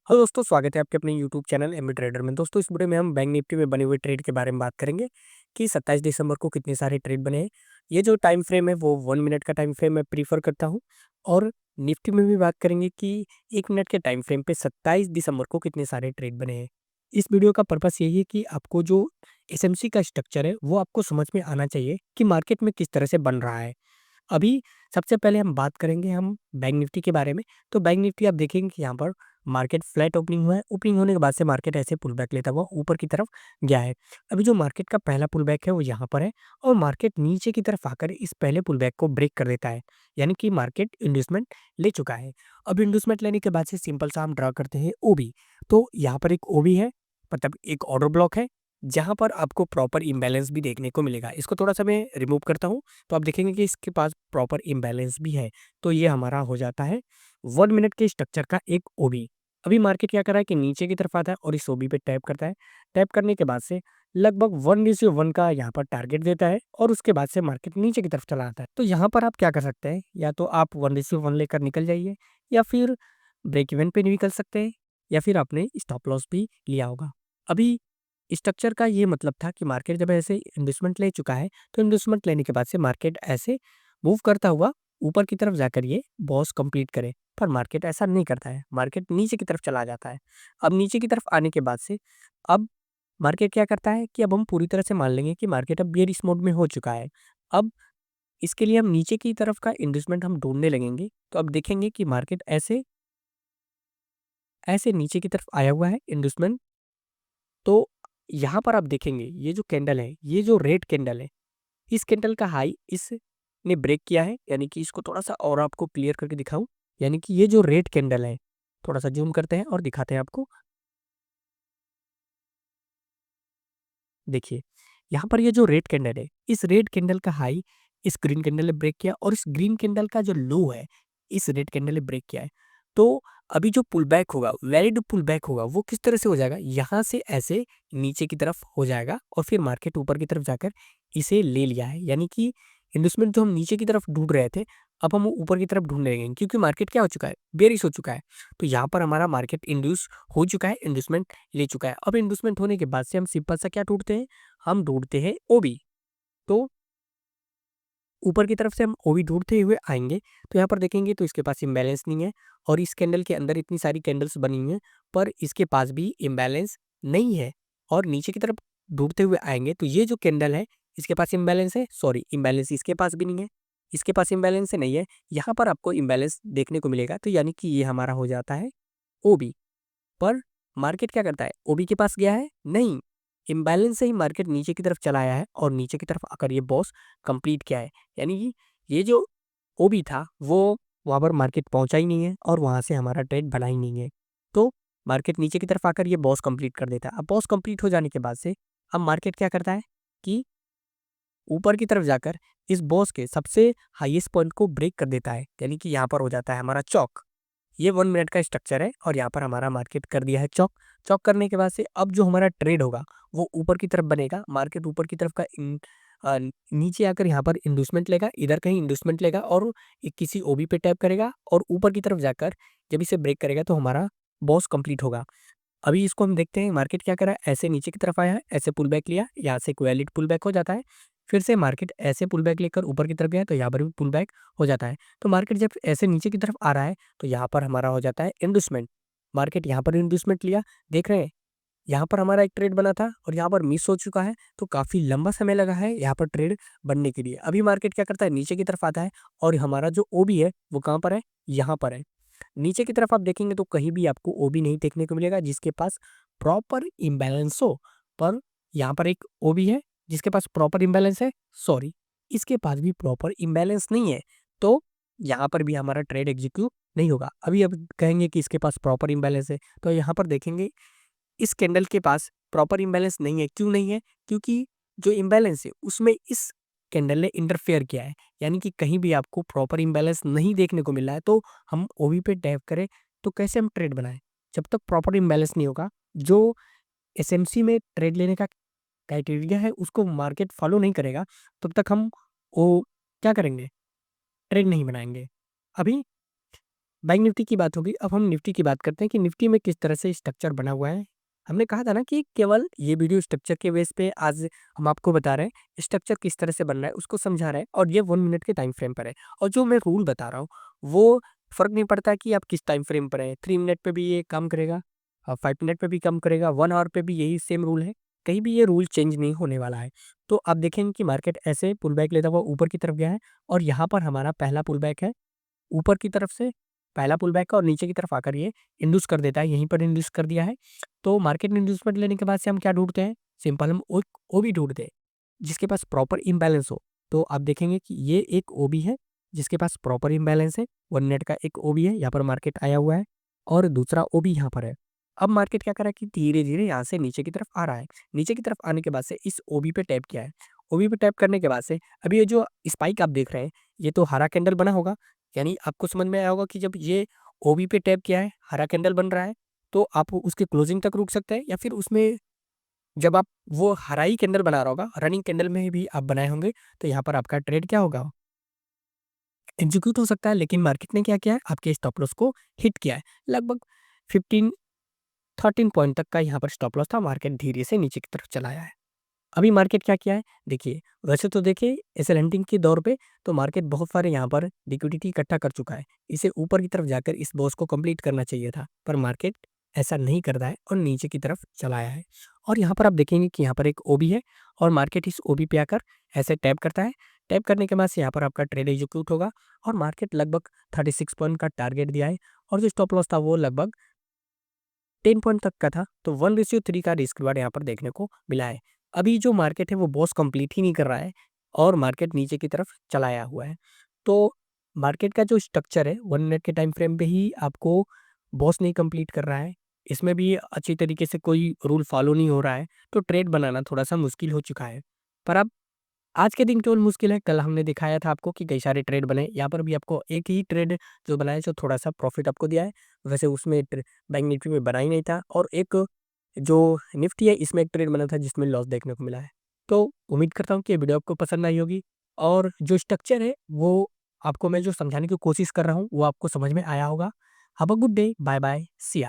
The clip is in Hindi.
हेलो दोस्तों, स्वागत है आपके अपने यूट्यूब चैनल एमबी ट्रेडर में। दोस्तों, इस वीडियो में हम बैंक निफ्टी में बने हुए ट्रेड के बारे में बात करेंगे कि 27 दिसंबर को कितने सारे ट्रेड बने हैं। ये जो टाइम फ्रेम है वो 1 मिनट का टाइम फ्रेम मैं प्रीफर करता हूँ। और निफ्टी में भी बात करेंगे कि 1 मिनट के टाइम फ्रेम पे 27 दिसंबर को कितने सारे ट्रेड बने हैं। इस वीडियो का पर्पस यही है कि आपको जो एसएमसी का स्ट्रक्चर है वो आपको समझ में आना चाहिए कि मार्केट में किस तरह से बन रहा है। अभी सबसे पहले हम बात करेंगे हम बैंक निफ्टी के बारे में। तो बैंक निफ्टी आप देखेंगे कि यहाँ पर मार्केट फ्लैट ओपनिंग हुआ है। ओपनिंग होने के बाद से मार्केट ऐसे पुल बैक लेता हुआ ऊपर की तरफ गया है। अभी जो मार्केट का पहला पुल बैक है वो यहाँ पर है और मार्केट नीचे की तरफ आकर इस पहले पुल बैक को ब्रेक कर देता है। यानी कि मार्केट इंड्यूसमेंट ले चुका है। अब इंड्यूसमेंट लेने के बाद से सिंपल सा हम ड्रा करते हैं ओबी। तो यहाँ पर एक ओबी है, मतलब एक ऑर्डर ब्लॉक है, जहाँ पर आपको प्रॉपर इम्बैलेंस भी देखने को मिलेगा। इसको थोड़ा सा मैं रिमूव करता हूँ तो आप देखेंगे कि इसके पास प्रॉपर इम्बैलेंस भी है। तो ये हमारा हो जाता है 1 मिनट के स्ट्रक्चर का एक ओबी। अभी मार्केट क्या कर रहा है कि नीचे की तरफ आता है और इस ओबी पे टैप करता है। टैप करने के बाद से लगभग 1:1 का यहाँ पर टारगेट देता है और उसके बाद से मार्केट नीचे की तरफ चला आता है। तो यहाँ पर आप क्या कर सकते हैं, या तो आप 1:1 लेकर निकल जाइए, या फिर ब्रेक इवन पे निकल सकते हैं, या फिर आपने स्टॉप लॉस भी लिया होगा। अभी स्ट्रक्चर का ये मतलब था कि मार्केट जब ऐसे इन्वेस्टमेंट ले चुका है तो इन्वेस्टमेंट लेने के बाद से मार्केट ऐसे मूव करता हुआ ऊपर की तरफ जाकर ये बॉस कंप्लीट करे। पर मार्केट ऐसा नहीं करता है, मार्केट नीचे की तरफ चला जाता है। अब नीचे की तरफ आने के बाद से अब मार्केट क्या करता है कि अब हम पूरी तरह से मान लेंगे कि मार्केट अब बेयरिश मोड में हो चुका है। अब इसके लिए हम नीचे की तरफ का इन्वेस्टमेंट हम ढूंढने लगेंगे। तो अब देखेंगे कि मार्केट ऐसे ऐसे नीचे की तरफ आया हुआ है इन्वेस्टमेंट। तो यहाँ पर आप देखेंगे ये जो कैंडल है, ये जो रेड कैंडल है, इस कैंडल का हाई इसने ब्रेक किया है। यानी कि इसको थोड़ा सा और आपको क्लियर करके दिखाऊं, यानी कि ये जो रेड कैंडल है, थोड़ा सा जूम करते हैं और दिखाते हैं आपको। देखिए, यहाँ पर ये जो रेड कैंडल है, इस रेड कैंडल का हाई इस ग्रीन कैंडल ने ब्रेक किया और इस ग्रीन कैंडल का जो लो है, इस रेड कैंडल ने ब्रेक किया है। तो अभी जो पुल बैक होगा, वैलिड पुल बैक होगा, वो किस तरह से हो जाएगा, यहाँ से ऐसे नीचे की तरफ हो जाएगा और फिर मार्केट ऊपर की तरफ जाकर इसे ले लिया है। यानी कि इन्वेस्टमेंट जो हम नीचे की तरफ ढूंढ रहे थे, अब हम ऊपर की तरफ ढूंढने लगेंगे, क्योंकि मार्केट क्या हो चुका है, बेरिश हो चुका है। तो यहाँ पर हमारा मार्केट इंड्यूस हो चुका है, इन्वेस्टमेंट ले चुका है। अब इन्वेस्टमेंट होने के बाद से हम सिंपल सा क्या ढूंढते हैं, हम ढूंढते हैं ओबी। तो ऊपर की तरफ से हम ओबी ढूंढते हुए आएंगे तो यहाँ पर देखेंगे तो इसके पास इम्बैलेंस नहीं है और इस कैंडल के अंदर इतनी सारी कैंडल्स बनी हुई हैं, पर इसके पास भी इम्बैलेंस नहीं है। और नीचे की तरफ ढूंढते हुए आएंगे तो ये जो कैंडल है, इसके पास इम्बैलेंस है, सॉरी इम्बैलेंस इसके पास भी नहीं है, इसके पास इम्बैलेंस से नहीं है, यहाँ पर आपको इम्बैलेंस देखने को मिलेगा। तो यानी कि ये हमारा हो जाता है ओबी। पर मार्केट क्या करता है, ओबी के पास गया है नहीं, इम्बैलेंस से ही मार्केट नीचे की तरफ चला आया है और नीचे की तरफ आकर ये बॉस कंप्लीट किया है। यानी कि ये जो ओबी था वो वहाँ पर मार्केट पहुंचा ही नहीं है और वहां से हमारा ट्रेड बना ही नहीं है। तो मार्केट नीचे की तरफ आकर ये बॉस कंप्लीट कर देता है। अब बॉस कंप्लीट हो जाने के बाद से अब मार्केट क्या करता है कि ऊपर की तरफ जाकर इस बॉस के सबसे हाईएस्ट पॉइंट को ब्रेक कर देता है। यानी कि यहाँ पर हो जाता है हमारा चौक। ये 1 मिनट का स्ट्रक्चर है और यहाँ पर हमारा मार्केट कर दिया है चौक। चौक करने के बाद से अब जो हमारा ट्रेड होगा वो ऊपर की तरफ बनेगा। मार्केट ऊपर की तरफ का नीचे आकर यहाँ पर इंड्यूसमेंट लेगा, इधर कहीं इंड्यूसमेंट लेगा और किसी ओबी पे टैप करेगा और ऊपर की तरफ जाकर जब इसे ब्रेक करेगा तो हमारा बॉस कंप्लीट होगा। अभी इसको हम देखते हैं मार्केट क्या करा, ऐसे नीचे की तरफ आया है, ऐसे पुल बैक लिया, यहाँ से एक वैलिड पुल बैक हो जाता है। फिर से मार्केट ऐसे पुल बैक लेकर ऊपर की तरफ गया तो यहाँ पर भी पुल बैक हो जाता है। तो मार्केट जब ऐसे नीचे की तरफ आ रहा है तो यहाँ पर हमारा हो जाता है इंड्यूसमेंट। मार्केट यहाँ पर इंड्यूसमेंट लिया, देख रहे हैं यहाँ पर हमारा एक ट्रेड बना था और यहाँ पर मिस हो चुका है। तो काफ़ी लंबा समय लगा है यहाँ पर ट्रेड बनने के लिए। अभी मार्केट क्या करता है, नीचे की तरफ आता है और हमारा जो ओबी है वो कहाँ पर है, यहाँ पर है। नीचे की तरफ आप देखेंगे तो कहीं भी आपको ओबी नहीं देखने को मिलेगा जिसके पास प्रॉपर इम्बैलेंस हो। पर यहाँ पर एक ओबी है जिसके पास प्रॉपर इम्बैलेंस है, सॉरी इसके पास भी प्रॉपर इम्बैलेंस नहीं है। तो यहाँ पर भी हमारा ट्रेड एग्जीक्यूट नहीं होगा। अभी अब कहेंगे कि इसके पास प्रॉपर इम्बैलेंस है, तो यहाँ पर देखेंगे इस कैंडल के पास प्रॉपर इम्बैलेंस नहीं है। क्यों नहीं है, क्योंकि जो इम्बैलेंस है उसमें इस कैंडल ने इंटरफेयर किया है। यानी कि कहीं भी आपको प्रॉपर इम्बैलेंस नहीं देखने को मिल रहा है तो हम ओबी पे टैप करें तो कैसे हम ट्रेड बनाएं। जब तक प्रॉपर इम्बैलेंस नहीं होगा, जो एसएमसी में ट्रेड लेने का क्राइटेरिया है उसको मार्केट फॉलो नहीं करेगा, तब तक हम वो क्या करेंगे, ट्रेड नहीं बनाएंगे। अभी बैंक निफ्टी की बात होगी, अब हम निफ्टी की बात करते हैं कि निफ्टी में किस तरह से स्ट्रक्चर बना हुआ है। हमने कहा था ना कि केवल ये वीडियो स्ट्रक्चर के बेस पे आज हम आपको बता रहे हैं, स्ट्रक्चर किस तरह से बन रहा है उसको समझा रहे हैं और ये 1 मिनट के टाइम फ्रेम पर है। और जो मैं रूल बता रहा हूँ, वो फ़र्क नहीं पड़ता कि आप किस टाइम फ्रेम पर हैं, 3 मिनट पे भी ये काम करेगा, 5 मिनट पे भी काम करेगा, 1 आवर पे भी यही सेम रूल है, कहीं भी ये रूल चेंज नहीं होने वाला है। तो आप देखेंगे कि मार्केट ऐसे पुल बैक लेता हुआ ऊपर की तरफ गया है और यहाँ पर हमारा पहला पुल बैक है, ऊपर की तरफ से पहला पुल बैक है और नीचे की तरफ आकर ये इंड्यूस कर देता है, यहीं पर इंड्यूस कर दिया है। तो मार्केट में इंड्यूसमेंट लेने के बाद से हम क्या ढूँढते हैं? सिंपल हम ओ ओबी ढूँढते हैं, जिसके पास प्रॉपर इम्बैलेंस हो। तो आप देखेंगे कि ये एक ओबी है, जिसके पास प्रॉपर इम्बैलेंस है, 1 मिनट का एक ओबी है, यहाँ पर मार्केट आया हुआ है और दूसरा ओबी यहाँ पर है। अब मार्केट क्या कर रहा है कि धीरे-धीरे यहाँ से नीचे की तरफ आ रहा है। नीचे की तरफ आने के बाद से इस ओबी पे टैप किया है। ओबी पे टैप करने के बाद से अभी ये जो स्पाइक आप देख रहे हैं, ये तो हरा कैंडल बना होगा, यानी आपको समझ में आया होगा कि जब ये ओबी पे टैप किया है, हरा कैंडल बन रहा है, तो आप उसके क्लोजिंग तक रुक सकते हैं या फिर उसमें जब आप वो हरा ही कैंडल बना रहा होगा, रनिंग कैंडल में भी आप बनाए होंगे, तो यहाँ पर आपका ट्रेड क्या होगा? एग्ज़ीक्यूट हो सकता है, लेकिन मार्केट ने क्या किया है, आपके स्टॉप लॉस को हिट किया है। लगभग 15 13 पॉइंट तक का यहाँ पर स्टॉप लॉस था, मार्केट धीरे से नीचे की तरफ चला आया है। अभी मार्केट क्या किया है? देखिए, वैसे तो देखिए ऐसे लैंडिंग के दौर पे तो मार्केट बहुत सारे यहाँ पर लिक्विडिटी इकट्ठा कर चुका है। इसे ऊपर की तरफ जाकर इस बॉस को कंप्लीट करना चाहिए था, पर मार्केट ऐसा नहीं कर रहा है और नीचे की तरफ चला आया है। और यहाँ पर आप देखेंगे कि यहाँ पर एक ओबी है और मार्केट इस ओबी पे आकर ऐसे टैप करता है। टैप करने के बाद से यहाँ पर आपका ट्रेड एग्जीक्यूट होगा और मार्केट लगभग 36 पॉइंट का टारगेट दिया है और जो स्टॉप लॉस था वो लगभग 10 पॉइंट तक का था, तो 1:3 का रिस्क रिवार्ड यहाँ पर देखने को मिला है। अभी जो मार्केट है वो बॉस कंप्लीट ही नहीं कर रहा है और मार्केट नीचे की तरफ चला आया हुआ है। तो मार्केट का जो स्ट्रक्चर है 1 मिनट के टाइम फ्रेम पे ही आपको बॉस नहीं कंप्लीट कर रहा है। इसमें भी अच्छी तरीके से कोई रूल फॉलो नहीं हो रहा है, तो ट्रेड बनाना थोड़ा-सा मुश्किल हो चुका है। पर अब आज के दिन केवल मुश्किल है, कल हमने दिखाया था आपको कि कई सारे ट्रेड बने, यहाँ पर भी आपको एक ही ट्रेड जो बनाया जो थोड़ा-सा प्रॉफ़िट आपको दिया है, वैसे उसमें बैंक निफ्टी में बना ही नहीं था और एक जो निफ्टी है इसमें एक ट्रेड बना था जिसमें लॉस देखने को मिला है। तो उम्मीद करता हूँ कि ये वीडियो आपको पसंद आई होगी और जो स्ट्रक्चर है वो आपको मैं जो समझाने की कोशिश कर रहा हूँ वो आपको समझ में आया होगा। Have a good day, bye bye, see या।